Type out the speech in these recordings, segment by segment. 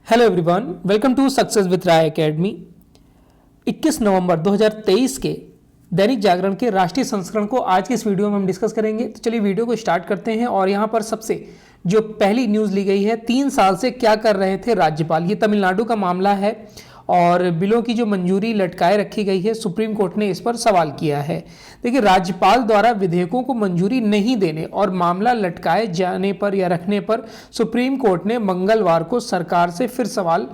Hello everyone, welcome to Success with Rai Academy. 21 नवंबर 2023 के दैनिक जागरण के राष्ट्रीय संस्करण को आज के इस वीडियो में हम डिस्कस करेंगे। तो चलिए वीडियो को स्टार्ट करते हैं। और यहाँ पर सबसे जो पहली न्यूज़ ली गई है, 3 साल से क्या कर रहे थे राज्यपाल। ये तमिलनाडु का मामला है और बिलों की जो मंजूरी लटकाए रखी गई है, सुप्रीम कोर्ट ने इस पर सवाल किया है। देखिए, राज्यपाल द्वारा विधेयकों को मंजूरी नहीं देने और मामला लटकाए जाने पर या रखने पर सुप्रीम कोर्ट ने मंगलवार को सरकार से फिर सवाल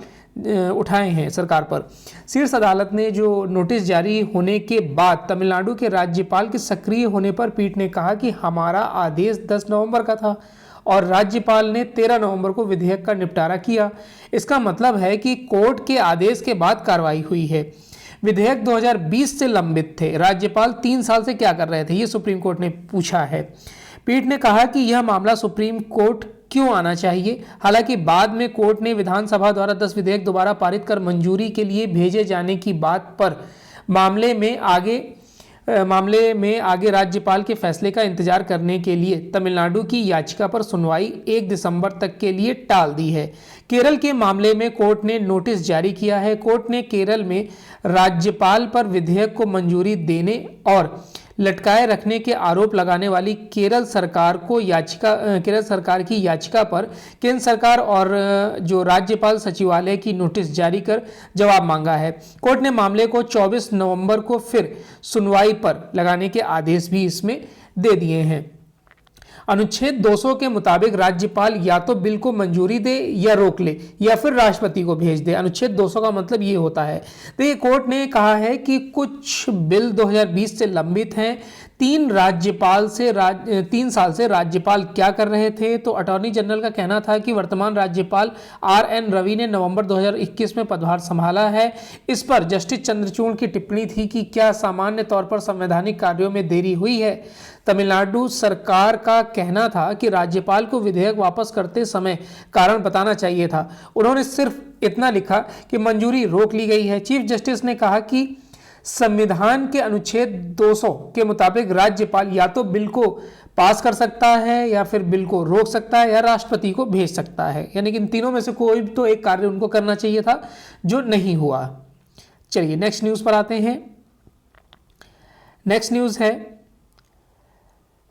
उठाए हैं सरकार पर। शीर्ष अदालत ने जो नोटिस जारी होने के बाद तमिलनाडु के राज्यपाल के सक्रिय होने पर पीठ ने कहा कि हमारा आदेश 10 नवंबर का था और राज्यपाल ने 13 नवंबर को विधेयक का निपटारा किया। इसका मतलब है कि कोर्ट के आदेश के बाद कार्रवाई हुई है। विधेयक 2020 से लंबित थे। राज्यपाल 3 साल से क्या कर रहे थे, ये सुप्रीम कोर्ट ने पूछा है। पीठ ने कहा कि यह मामला सुप्रीम कोर्ट क्यों आना चाहिए। हालांकि बाद में कोर्ट ने विधानसभा द्वारा 10 विधेयक दोबारा पारित कर मंजूरी के लिए भेजे जाने की बात पर मामले में आगे राज्यपाल के फैसले का इंतजार करने के लिए तमिलनाडु की याचिका पर सुनवाई 1 दिसंबर तक के लिए टाल दी है। केरल के मामले में कोर्ट ने नोटिस जारी किया है। कोर्ट ने केरल में राज्यपाल पर विधेयक को मंजूरी देने और लटकाए रखने के आरोप लगाने वाली केरल सरकार की याचिका पर केंद्र सरकार और जो राज्यपाल सचिवालय की नोटिस जारी कर जवाब मांगा है। कोर्ट ने मामले को 24 नवंबर को फिर सुनवाई पर लगाने के आदेश भी इसमें दे दिए हैं। अनुच्छेद 200 के मुताबिक राज्यपाल या तो बिल को मंजूरी दे या रोक ले या फिर राष्ट्रपति को भेज दे। अनुच्छेद 200 का मतलब ये होता है। देखिए, कोर्ट ने कहा है कि कुछ बिल 2020 से लंबित हैं। 3 साल से राज्यपाल क्या कर रहे थे, तो अटॉर्नी जनरल का कहना था कि वर्तमान राज्यपाल RN रवि ने नवंबर 2021 में पदभार संभाला है। इस पर जस्टिस चंद्रचूड़ की टिप्पणी थी कि क्या सामान्य तौर पर संवैधानिक कार्यों में देरी हुई है। तमिलनाडु सरकार का कहना था कि राज्यपाल को विधेयक वापस करते समय कारण बताना चाहिए था। उन्होंने सिर्फ इतना लिखा कि मंजूरी रोक ली गई है। चीफ जस्टिस ने कहा कि संविधान के अनुच्छेद 200 के मुताबिक राज्यपाल या तो बिल को पास कर सकता है या फिर बिल को रोक सकता है या राष्ट्रपति को भेज सकता है। यानी कि इन तीनों में से कोई तो एक कार्य उनको करना चाहिए था, जो नहीं हुआ। चलिए नेक्स्ट न्यूज पर आते हैं। नेक्स्ट न्यूज है,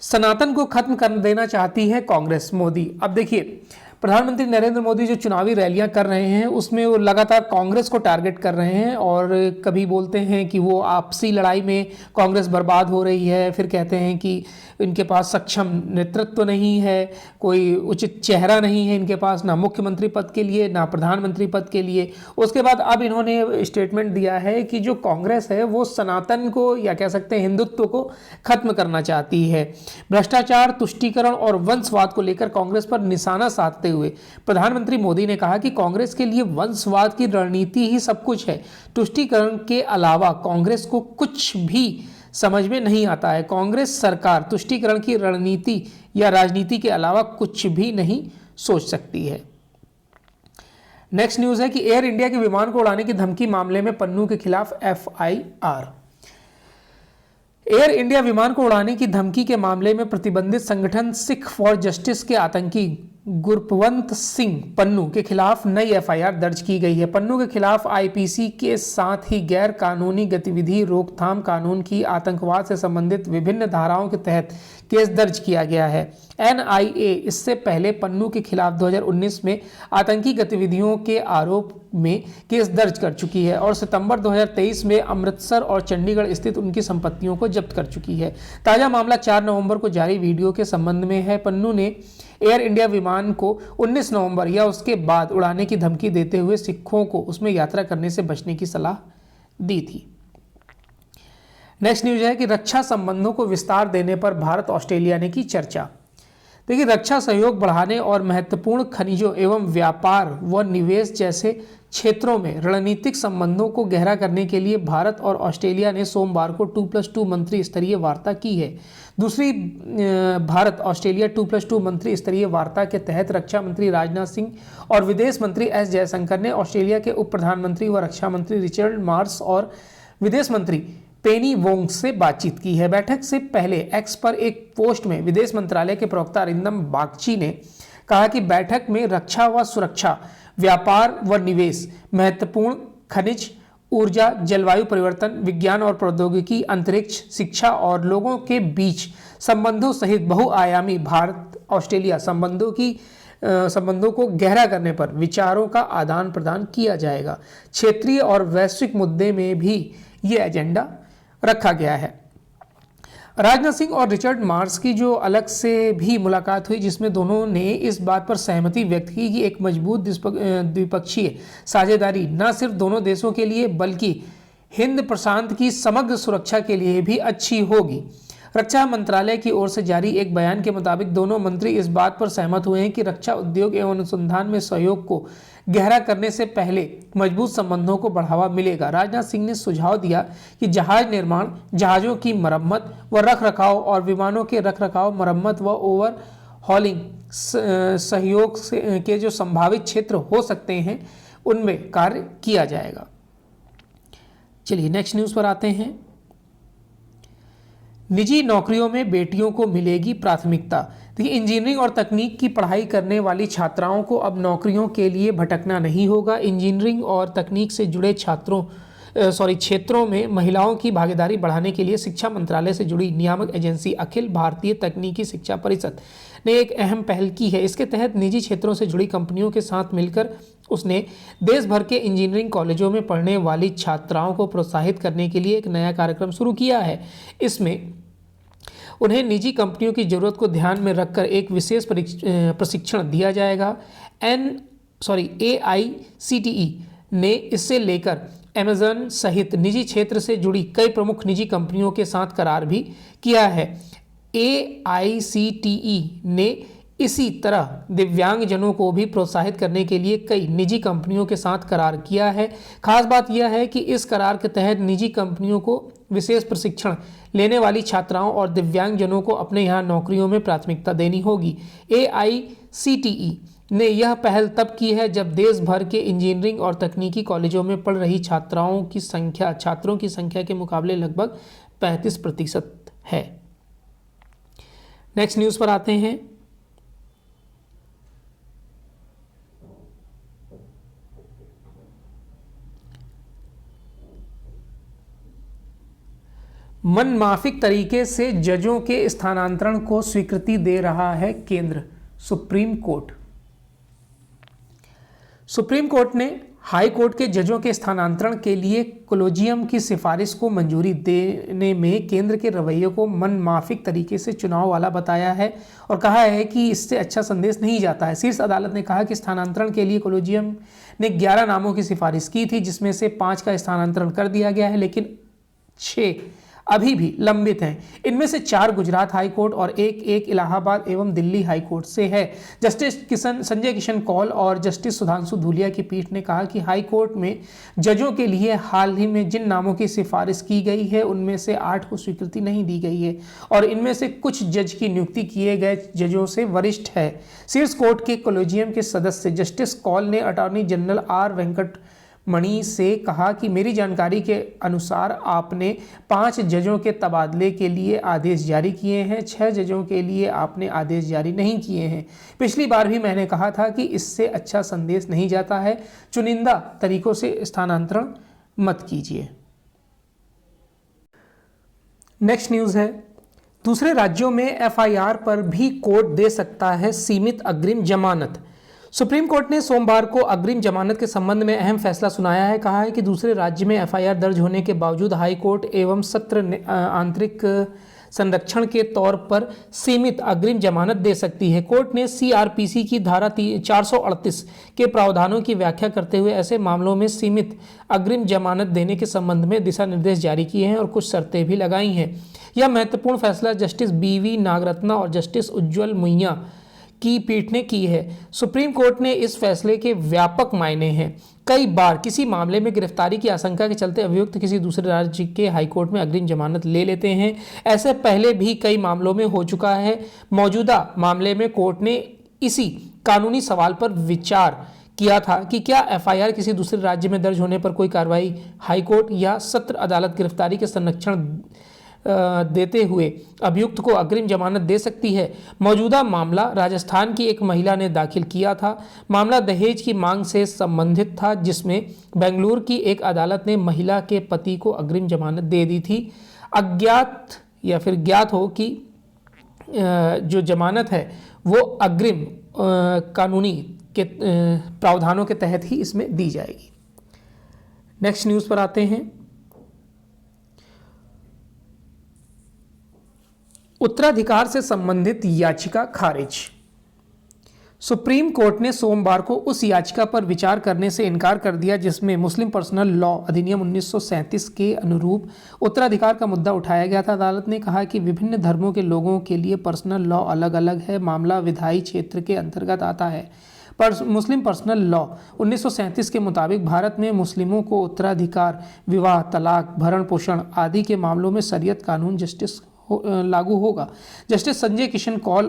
सनातन को खत्म कर देना चाहती है कांग्रेस, मोदी। अब देखिए, प्रधानमंत्री नरेंद्र मोदी जो चुनावी रैलियां कर रहे हैं उसमें वो लगातार कांग्रेस को टारगेट कर रहे हैं और कभी बोलते हैं कि वो आपसी लड़ाई में कांग्रेस बर्बाद हो रही है, फिर कहते हैं कि इनके पास सक्षम नेतृत्व नहीं है, कोई उचित चेहरा नहीं है इनके पास, ना मुख्यमंत्री पद के लिए ना प्रधानमंत्री पद के लिए। उसके बाद अब इन्होंने स्टेटमेंट दिया है कि जो कांग्रेस है वो सनातन को या कह सकते हैं हिंदुत्व को खत्म करना चाहती है। भ्रष्टाचार, तुष्टीकरण और वंशवाद को लेकर कांग्रेस पर निशाना साधते हुए प्रधानमंत्री मोदी ने कहा कि कांग्रेस के लिए वंशवाद की रणनीति ही सब कुछ है। तुष्टीकरण के अलावा कांग्रेस को कुछ भी समझ में नहीं आता है। कांग्रेस सरकार तुष्टीकरण की रणनीति या राजनीति के अलावा कुछ भी नहीं सोच सकती है। नेक्स्ट न्यूज है कि एयर इंडिया के विमान को उड़ाने की धमकी मामले में पन्नू के खिलाफ FIR। एयर इंडिया विमान को उड़ाने की धमकी के मामले में प्रतिबंधित संगठन सिख फॉर जस्टिस के आतंकी गुरपवंत सिंह पन्नू के खिलाफ नई FIR दर्ज की गई है। पन्नू के खिलाफ IPC के साथ ही गैर कानूनी गतिविधि रोकथाम कानून की आतंकवाद से संबंधित विभिन्न धाराओं के तहत केस दर्ज किया गया है। NIA इससे पहले पन्नू के खिलाफ 2019 में आतंकी गतिविधियों के आरोप में केस दर्ज कर चुकी है और सितंबर 2023 में अमृतसर और चंडीगढ़ स्थित उनकी संपत्तियों को जब्त कर चुकी है। ताज़ा मामला 4 नवंबर को जारी वीडियो के संबंध में है। पन्नू ने एयर इंडिया विमान को 19 नवंबर या उसके बाद उड़ाने की धमकी देते हुए सिखों को उसमें यात्रा करने से बचने की सलाह दी थी। नेक्स्ट न्यूज है कि रक्षा संबंधों को विस्तार देने पर भारत ऑस्ट्रेलिया ने की चर्चा। देखिए, रक्षा सहयोग बढ़ाने और महत्वपूर्ण खनिजों एवं व्यापार व निवेश जैसे क्षेत्रों में रणनीतिक संबंधों को गहरा करने के लिए भारत और ऑस्ट्रेलिया ने सोमवार को 2+2 मंत्री स्तरीय वार्ता की है। दूसरी भारत ऑस्ट्रेलिया 2+2 मंत्री स्तरीय वार्ता के तहत रक्षा मंत्री राजनाथ सिंह और विदेश मंत्री S जयशंकर ने ऑस्ट्रेलिया के उप प्रधानमंत्री व रक्षा मंत्री रिचर्ड मार्स और विदेश मंत्री पेनी वोंग से बातचीत की है। बैठक से पहले एक्स पर एक पोस्ट में विदेश मंत्रालय के प्रवक्ता अरिंदम बागची ने कहा कि बैठक में रक्षा व सुरक्षा, व्यापार व निवेश, महत्वपूर्ण खनिज, ऊर्जा, जलवायु परिवर्तन, विज्ञान और प्रौद्योगिकी, अंतरिक्ष, शिक्षा और लोगों के बीच संबंधों सहित बहुआयामी भारत ऑस्ट्रेलिया संबंधों को गहरा करने पर विचारों का आदान प्रदान किया जाएगा। क्षेत्रीय और वैश्विक मुद्दे में भी ये एजेंडा रखा गया है। राजनाथ सिंह और रिचर्ड मार्स की जो अलग से भी मुलाकात हुई, जिसमें दोनों ने इस बात पर सहमति व्यक्त की कि एक मजबूत द्विपक्षीय साझेदारी न सिर्फ दोनों देशों के लिए बल्कि हिंद प्रशांत की समग्र सुरक्षा के लिए भी अच्छी होगी। रक्षा मंत्रालय की ओर से जारी एक बयान के मुताबिक दोनों मंत्री इस बात पर सहमत हुए हैं कि रक्षा उद्योग एवं अनुसंधान में सहयोग को गहरा करने से पहले मजबूत संबंधों को बढ़ावा मिलेगा। राजनाथ सिंह ने सुझाव दिया कि जहाज निर्माण, जहाजों की मरम्मत व रखरखाव और विमानों के रखरखाव, मरम्मत व ओवर हॉलिंग सहयोग के जो संभावित क्षेत्र हो सकते हैं उनमें कार्य किया जाएगा। चलिए नेक्स्ट न्यूज़ पर आते हैं। निजी नौकरियों में बेटियों को मिलेगी प्राथमिकता। देखिए, इंजीनियरिंग और तकनीक की पढ़ाई करने वाली छात्राओं को अब नौकरियों के लिए भटकना नहीं होगा। इंजीनियरिंग और तकनीक से जुड़े क्षेत्रों में महिलाओं की भागीदारी बढ़ाने के लिए शिक्षा मंत्रालय से जुड़ी नियामक एजेंसी अखिल भारतीय तकनीकी शिक्षा परिषद ने एक अहम पहल की है। इसके तहत निजी क्षेत्रों से जुड़ी कंपनियों के साथ मिलकर उसने देश भर के इंजीनियरिंग कॉलेजों में पढ़ने वाली छात्राओं को प्रोत्साहित करने के लिए एक नया कार्यक्रम शुरू किया है। इसमें उन्हें निजी कंपनियों की ज़रूरत को ध्यान में रखकर एक विशेष प्रशिक्षण दिया जाएगा। AICTE ने इससे लेकर अमेज़न सहित निजी क्षेत्र से जुड़ी कई प्रमुख निजी कंपनियों के साथ करार भी किया है। AICTE ने इसी तरह दिव्यांगजनों को भी प्रोत्साहित करने के लिए कई निजी कंपनियों के साथ करार किया है। खास बात यह है कि इस करार के तहत निजी कंपनियों को विशेष प्रशिक्षण लेने वाली छात्राओं और दिव्यांगजनों को अपने यहाँ नौकरियों में प्राथमिकता देनी होगी। AICTE ने यह पहल तब की है जब देश भर के इंजीनियरिंग और तकनीकी कॉलेजों में पढ़ रही छात्रों की संख्या के मुकाबले लगभग 35% है। नेक्स्ट न्यूज़ पर आते हैं। मनमाफिक तरीके से जजों के स्थानांतरण को स्वीकृति दे रहा है केंद्र। सुप्रीम कोर्ट ने हाई कोर्ट के जजों के स्थानांतरण के लिए कोलेजियम की सिफारिश को मंजूरी देने में केंद्र के रवैये को मनमाफिक तरीके से चुनाव वाला बताया है और कहा है कि इससे अच्छा संदेश नहीं जाता है। शीर्ष अदालत ने कहा कि स्थानांतरण के लिए कोलेजियम ने 11 नामों की सिफारिश की थी, जिसमें से 5 का स्थानांतरण कर दिया गया है, लेकिन 6 अभी भी लंबित हैं। इनमें से 4 गुजरात हाई कोर्ट और एक इलाहाबाद एवं दिल्ली हाई कोर्ट से है। जस्टिस संजय किशन कौल और जस्टिस सुधांशु धूलिया की पीठ ने कहा कि हाई कोर्ट में जजों के लिए हाल ही में जिन नामों की सिफारिश की गई है उनमें से 8 को स्वीकृति नहीं दी गई है और इनमें से कुछ जज की नियुक्ति किए गए जजों से वरिष्ठ है। शीर्ष कोर्ट के कोलेजियम के सदस्य जस्टिस कौल ने अटॉर्नी जनरल आर वेंकटमणि से कहा कि मेरी जानकारी के अनुसार आपने 5 जजों के तबादले के लिए आदेश जारी किए हैं, 6 जजों के लिए आपने आदेश जारी नहीं किए हैं। पिछली बार भी मैंने कहा था कि इससे अच्छा संदेश नहीं जाता है, चुनिंदा तरीकों से स्थानांतरण मत कीजिए। नेक्स्ट न्यूज़ है, दूसरे राज्यों में FIR पर भी कोर्ट दे सकता है सीमित अग्रिम जमानत। सुप्रीम कोर्ट ने सोमवार को अग्रिम जमानत के संबंध में अहम फैसला सुनाया है। कहा है कि दूसरे राज्य में FIR दर्ज होने के बावजूद हाई कोर्ट एवं सत्र आंतरिक संरक्षण के तौर पर सीमित अग्रिम जमानत दे सकती है। कोर्ट ने CRPC की धारा 438 के प्रावधानों की व्याख्या करते हुए ऐसे मामलों में सीमित अग्रिम जमानत देने के संबंध में दिशा निर्देश जारी किए हैं और कुछ शर्तें भी लगाई हैं। यह महत्वपूर्ण फैसला जस्टिस BV नागरत्ना और जस्टिस उज्ज्वल मुइया की पीठ ने की है। सुप्रीम कोर्ट ने इस फैसले के व्यापक मायने हैं। कई बार किसी मामले में गिरफ्तारी की आशंका के चलते अभियुक्त किसी दूसरे राज्य के हाईकोर्ट में अग्रिम जमानत ले लेते हैं। ऐसे पहले भी कई मामलों में हो चुका है। मौजूदा मामले में कोर्ट ने इसी कानूनी सवाल पर विचार किया था कि क्या FIR किसी दूसरे राज्य में दर्ज होने पर कोई कार्रवाई हाईकोर्ट या सत्र अदालत गिरफ्तारी के संरक्षण देते हुए अभियुक्त को अग्रिम जमानत दे सकती है। मौजूदा मामला राजस्थान की एक महिला ने दाखिल किया था। मामला दहेज की मांग से संबंधित था, जिसमें बेंगलुरु की एक अदालत ने महिला के पति को अग्रिम जमानत दे दी थी। अज्ञात या फिर ज्ञात हो कि जो जमानत है वो अग्रिम कानूनी के प्रावधानों के तहत ही इसमें दी जाएगी। नेक्स्ट न्यूज़ पर आते हैं। उत्तराधिकार से संबंधित याचिका खारिज। सुप्रीम कोर्ट ने सोमवार को उस याचिका पर विचार करने से इनकार कर दिया जिसमें मुस्लिम पर्सनल लॉ अधिनियम 1937 के अनुरूप उत्तराधिकार का मुद्दा उठाया गया था। अदालत ने कहा कि विभिन्न धर्मों के लोगों के लिए पर्सनल लॉ अलग अलग है। मामला विधायी क्षेत्र के अंतर्गत आता है। पर मुस्लिम पर्सनल लॉ 1937 के मुताबिक भारत में मुस्लिमों को उत्तराधिकार, विवाह, तलाक, भरण पोषण आदि के मामलों में शरीयत कानून जस्टिस लागू होगा। जस्टिस संजय किशन कौल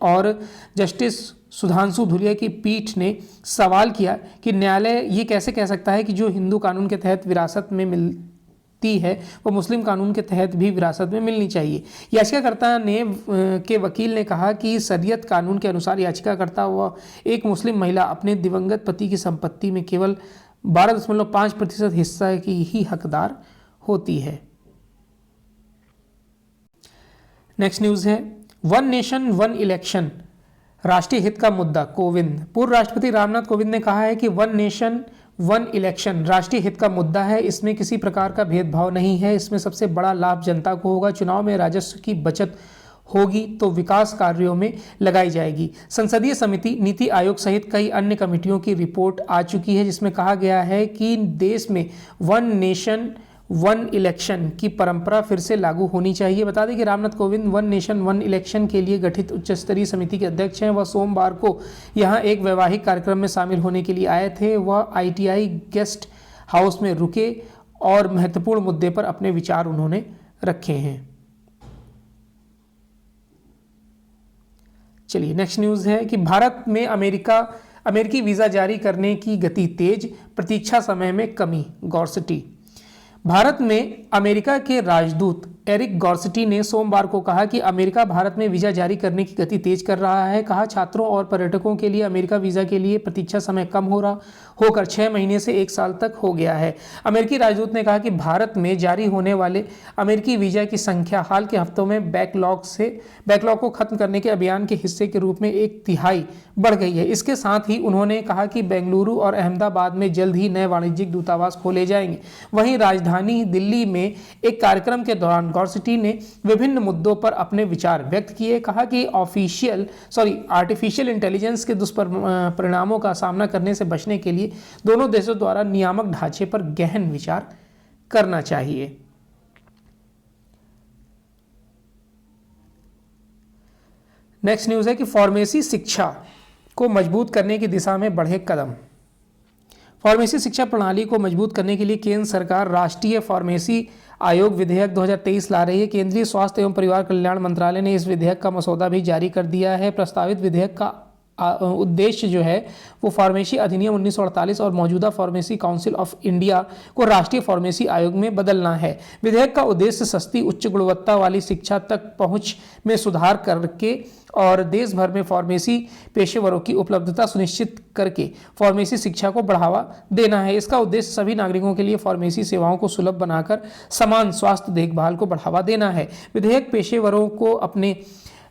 और जस्टिस सुधांशु धुलिया की पीठ ने सवाल किया कि न्यायालय ये कैसे कह सकता है कि जो हिंदू कानून के तहत विरासत में मिलती है वो मुस्लिम कानून के तहत भी विरासत में मिलनी चाहिए। याचिकाकर्ता ने के वकील ने कहा कि शरीयत कानून के अनुसार याचिकाकर्ता व एक मुस्लिम महिला अपने दिवंगत पति की संपत्ति में केवल 12.5% हिस्सा की ही हकदार होती है। नेक्स्ट न्यूज़ है वन नेशन वन इलेक्शन राष्ट्रीय हित का मुद्दा। कोविंद। पूर्व राष्ट्रपति रामनाथ कोविंद ने कहा है कि वन नेशन वन इलेक्शन राष्ट्रीय हित का मुद्दा है। इसमें किसी प्रकार का भेदभाव नहीं है। इसमें सबसे बड़ा लाभ जनता को होगा। चुनाव में राजस्व की बचत होगी तो विकास कार्यों में लगाई जाएगी। संसदीय समिति, नीति आयोग सहित कई अन्य कमेटियों की रिपोर्ट आ चुकी है जिसमें कहा गया है कि देश में वन नेशन वन इलेक्शन की परंपरा फिर से लागू होनी चाहिए। बता दें कि Ramnath Kovind one nation one election के लिए गठित उच्च स्तरीय समिति के अध्यक्ष हैं। वह सोमवार को यहां एक वैवाहिक कार्यक्रम में शामिल होने के लिए आए थे। वह ITI गेस्ट हाउस में रुके और महत्वपूर्ण मुद्दे पर अपने विचार उन्होंने रखे हैं। चलिए नेक्स्ट न्यूज़ है कि भारत में अमेरिकी वीज़ा जारी करने की गति तेज, प्रतीक्षा समय में कमी। गॉर्सटी। भारत में अमेरिका के राजदूत एरिक गॉर्सटी ने सोमवार को कहा कि अमेरिका भारत में वीज़ा जारी करने की गति तेज कर रहा है। कहा छात्रों और पर्यटकों के लिए अमेरिका वीज़ा के लिए प्रतीक्षा समय कम होकर 6 महीने से 1 साल तक हो गया है। अमेरिकी राजदूत ने कहा कि भारत में जारी होने वाले अमेरिकी वीज़ा की संख्या हाल के हफ्तों में बैकलॉग को खत्म करने के अभियान के हिस्से के रूप में 1/3 बढ़ गई है। इसके साथ ही उन्होंने कहा कि बेंगलुरु और अहमदाबाद में जल्द ही नए वाणिज्यिक दूतावास खोले जाएंगे। वहीं राजधानी दिल्ली में एक कार्यक्रम के दौरान गॉर्सटी ने विभिन्न मुद्दों पर अपने विचार व्यक्त किए। कहा कि आर्टिफिशियल इंटेलिजेंस के दुष्परिणामों का सामना करने से बचने के लिए दोनों देशों द्वारा नियामक ढांचे पर गहन विचार करना चाहिए। नेक्स्ट न्यूज़ है कि फार्मेसी शिक्षा को मजबूत करने की दिशा में बढ़े कदम। फार्मेसी शिक्षा प्रणाली को मजबूत करने के लिए केंद्र सरकार राष्ट्रीय फार्मेसी आयोग विधेयक 2023 ला रही है। केंद्रीय स्वास्थ्य एवं परिवार कल्याण मंत्रालय ने इस विधेयक का मसौदा भी जारी कर दिया है। प्रस्तावित विधेयक का उद्देश्य जो है वो फार्मेसी अधिनियम 1948 और मौजूदा फार्मेसी काउंसिल ऑफ इंडिया को राष्ट्रीय फार्मेसी आयोग में बदलना है। विधेयक का उद्देश्य सस्ती उच्च गुणवत्ता वाली शिक्षा तक पहुंच में सुधार करके और देश भर में फार्मेसी पेशेवरों की उपलब्धता सुनिश्चित करके फार्मेसी शिक्षा को बढ़ावा देना है। इसका उद्देश्य सभी नागरिकों के लिए फार्मेसी सेवाओं को सुलभ बनाकर समान स्वास्थ्य देखभाल को बढ़ावा देना है। विधेयक पेशेवरों को अपने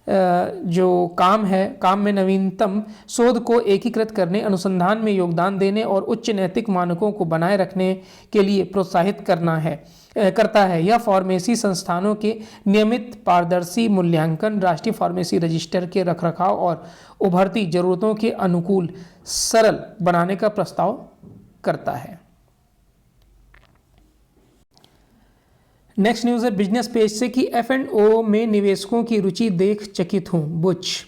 जो काम में नवीनतम शोध को एकीकृत करने, अनुसंधान में योगदान देने और उच्च नैतिक मानकों को बनाए रखने के लिए प्रोत्साहित करता है। यह फार्मेसी संस्थानों के नियमित पारदर्शी मूल्यांकन, राष्ट्रीय फार्मेसी रजिस्टर के रखरखाव और उभरती जरूरतों के अनुकूल सरल बनाने का प्रस्ताव करता है। नेक्स्ट न्यूज़ है बिजनेस पेज से कि F&O में निवेशकों की रुचि देख चकित हूं। बुच।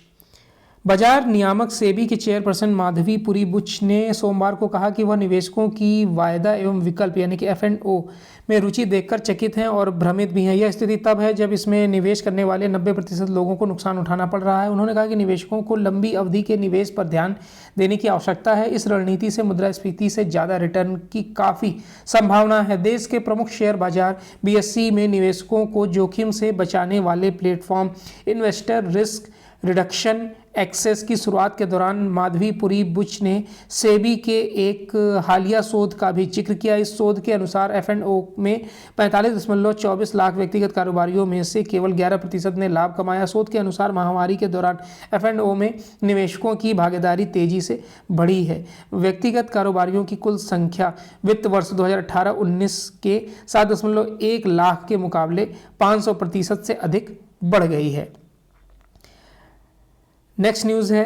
बाजार नियामक सेबी के चेयरपर्सन माधवी पुरी बुच ने सोमवार को कहा कि वह निवेशकों की वायदा एवं विकल्प यानी कि F&O में रुचि देखकर चकित हैं और भ्रमित भी हैं। यह स्थिति तब है जब इसमें निवेश करने वाले 90% लोगों को नुकसान उठाना पड़ रहा है। उन्होंने कहा कि निवेशकों को लंबी अवधि के निवेश पर ध्यान देने की आवश्यकता है। इस रणनीति से मुद्रास्फीति से ज़्यादा रिटर्न की काफ़ी संभावना है। देश के प्रमुख शेयर बाजार BSE में निवेशकों को जोखिम से बचाने वाले platform investor risk reduction access की शुरुआत के दौरान माधवी पुरी बुच ने सेबी के एक हालिया शोध का भी जिक्र किया। इस शोध के अनुसार F&O में 45.24 लाख व्यक्तिगत कारोबारियों में से केवल 11% ने लाभ कमाया। शोध के अनुसार महामारी के दौरान F&O में निवेशकों की भागीदारी तेजी से बढ़ी है। व्यक्तिगत कारोबारियों की कुल संख्या वित्त वर्ष 2018-19 के 7.1 लाख के मुकाबले 500% से अधिक बढ़ गई है। नेक्स्ट न्यूज़ है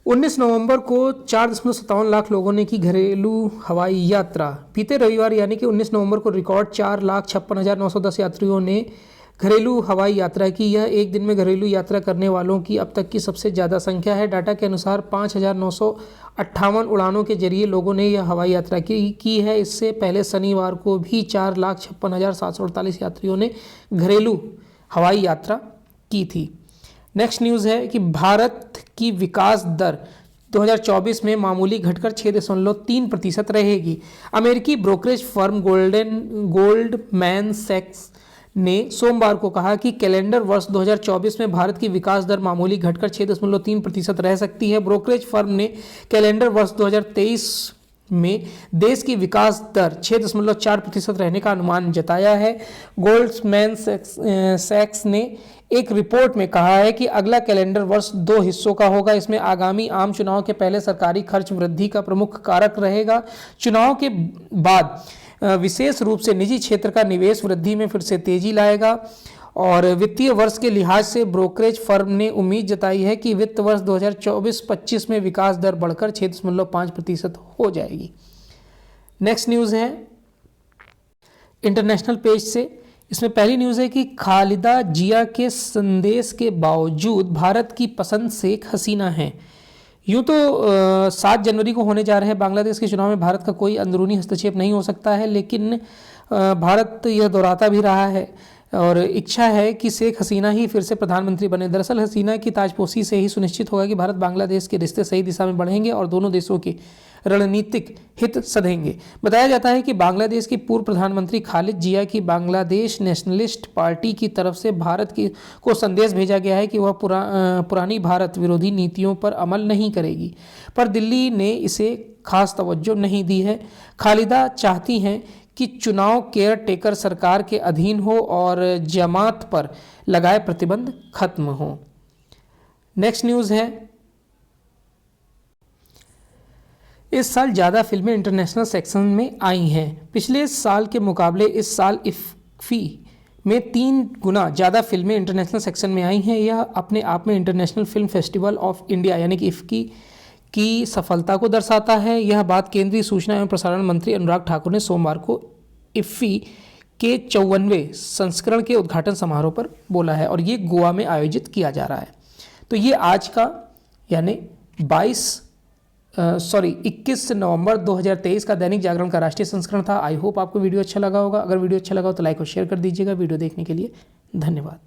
19 नवंबर को 4.57 लाख लोगों ने की घरेलू हवाई यात्रा। बीते रविवार यानी कि 19 नवंबर को रिकॉर्ड 4,56,910 यात्रियों ने घरेलू हवाई यात्रा की। यह एक दिन में घरेलू यात्रा करने वालों की अब तक की सबसे ज़्यादा संख्या है। डाटा के अनुसार 5,958 उड़ानों के जरिए लोगों ने यह हवाई यात्रा की है। इससे पहले शनिवार को भी 4,56,748 यात्रियों ने घरेलू हवाई यात्रा की थी। नेक्स्ट न्यूज़ है कि भारत की विकास दर 2024 में मामूली घटकर 6.3% रहेगी। अमेरिकी ब्रोकरेज फर्म गोल्डमैन सैक्स ने सोमवार को कहा कि कैलेंडर वर्ष 2024 में भारत की विकास दर मामूली घटकर 6.3% रह सकती है। ब्रोकरेज फर्म ने कैलेंडर वर्ष 2023 में देश की विकास दर 6.4% रहने का अनुमान जताया है। गोल्डमैन सैक्स ने एक रिपोर्ट में कहा है कि अगला कैलेंडर वर्ष 2 हिस्सों का होगा। इसमें आगामी आम चुनाव के पहले सरकारी खर्च वृद्धि का प्रमुख कारक रहेगा। चुनाव के बाद विशेष रूप से निजी क्षेत्र का निवेश वृद्धि में फिर से तेजी लाएगा। और वित्तीय वर्ष के लिहाज से ब्रोकरेज फर्म ने उम्मीद जताई है कि वित्त वर्ष 2024-25 में विकास दर बढ़कर 6.5% हो जाएगी। नेक्स्ट न्यूज़ है इंटरनेशनल पेज से। इसमें पहली न्यूज़ है कि खालिदा जिया के संदेश के बावजूद भारत की पसंद शेख हसीना है। यूँ तो 7 जनवरी को होने जा रहे हैं बांग्लादेश के चुनाव में भारत का कोई अंदरूनी हस्तक्षेप नहीं हो सकता है, लेकिन भारत यह दोहराता भी रहा है और इच्छा है कि शेख हसीना ही फिर से प्रधानमंत्री बने। दरअसल हसीना की ताजपोशी से ही सुनिश्चित होगा कि भारत बांग्लादेश के रिश्ते सही दिशा में बढ़ेंगे और दोनों देशों के रणनीतिक हित सधेंगे। बताया जाता है कि बांग्लादेश की पूर्व प्रधानमंत्री खालिद जिया की बांग्लादेश नेशनलिस्ट पार्टी की तरफ से भारत को संदेश भेजा गया है कि वह पुरानी भारत विरोधी नीतियों पर अमल नहीं करेगी, पर दिल्ली ने इसे खास तवज्जो नहीं दी है। खालिदा चाहती हैं कि चुनाव केयर टेकर सरकार के अधीन हो और जमात पर लगाए प्रतिबंध खत्म हो। नेक्स्ट न्यूज़ है इस साल ज़्यादा फिल्में इंटरनेशनल सेक्शन में आई हैं। पिछले साल के मुकाबले इस साल इफ्फी में 3 गुना ज़्यादा फिल्में इंटरनेशनल सेक्शन में आई हैं। यह अपने आप में international film festival of India यानी कि इफ्फी की सफलता को दर्शाता है। यह बात केंद्रीय सूचना एवं प्रसारण मंत्री अनुराग ठाकुर ने सोमवार को इफ्फी के 54वें संस्करण के उद्घाटन समारोह पर बोला है और ये गोवा में आयोजित किया जा रहा है। तो ये आज का यानी 21 नवंबर 2023 का दैनिक जागरण का राष्ट्रीय संस्करण था। आई होप आपको वीडियो अच्छा लगा होगा। अगर वीडियो अच्छा लगा हो तो लाइक और शेयर कर दीजिएगा। वीडियो देखने के लिए धन्यवाद।